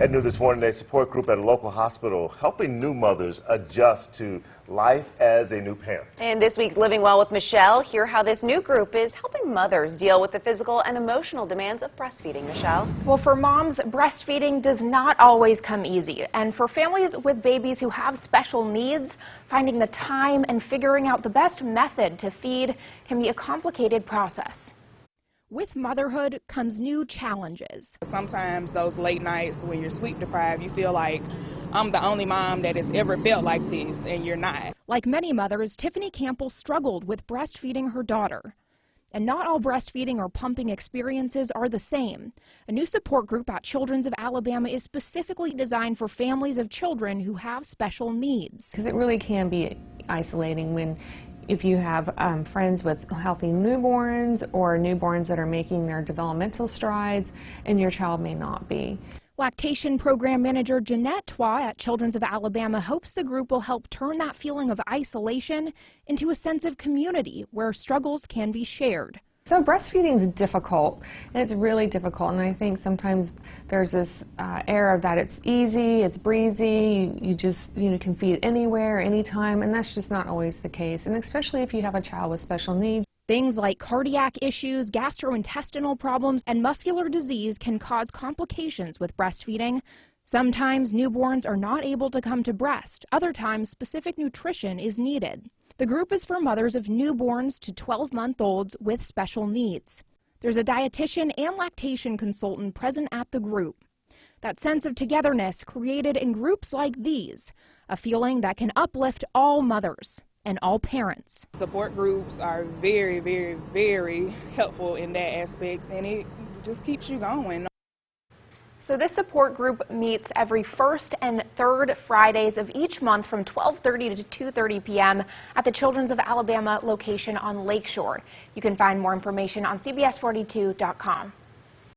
At New This Morning, a support group at a local hospital helping new mothers adjust to life as a new parent. And this week's Living Well with Michelle, hear how this new group is helping mothers deal with the physical and emotional demands of breastfeeding. Michelle? Well, for moms, breastfeeding does not always come easy. And for families with babies who have special needs, finding the time and figuring out the best method to feed can be a complicated process. With motherhood comes new challenges. Sometimes those late nights when you're sleep deprived, you feel like I'm the only mom that has ever felt like this, and you're not. Like many mothers, Tiffany Campbell struggled with breastfeeding her daughter. And not all breastfeeding or pumping experiences are the same. A new support group at Children's of Alabama is specifically designed for families of children who have special needs. Because it really can be isolating if you have friends with healthy newborns or newborns that are making their developmental strides and your child may not be. Lactation Program Manager Jeanette Twa at Children's of Alabama hopes the group will help turn that feeling of isolation into a sense of community where struggles can be shared. So breastfeeding is difficult, and it's really difficult, and I think sometimes there's this air of that it's easy, it's breezy, you just can feed anywhere, anytime, and that's just not always the case, and especially if you have a child with special needs. Things like cardiac issues, gastrointestinal problems, and muscular disease can cause complications with breastfeeding. Sometimes newborns are not able to come to breast. Other times, specific nutrition is needed. The group is for mothers of newborns to 12-month-olds with special needs. There's a dietitian and lactation consultant present at the group. That sense of togetherness created in groups like these, a feeling that can uplift all mothers and all parents. Support groups are very, very, very helpful in that aspect, and it just keeps you going. So this support group meets every first and third Fridays of each month from 12:30 to 2:30 p.m. at the Children's of Alabama location on Lakeshore. You can find more information on CBS42.com.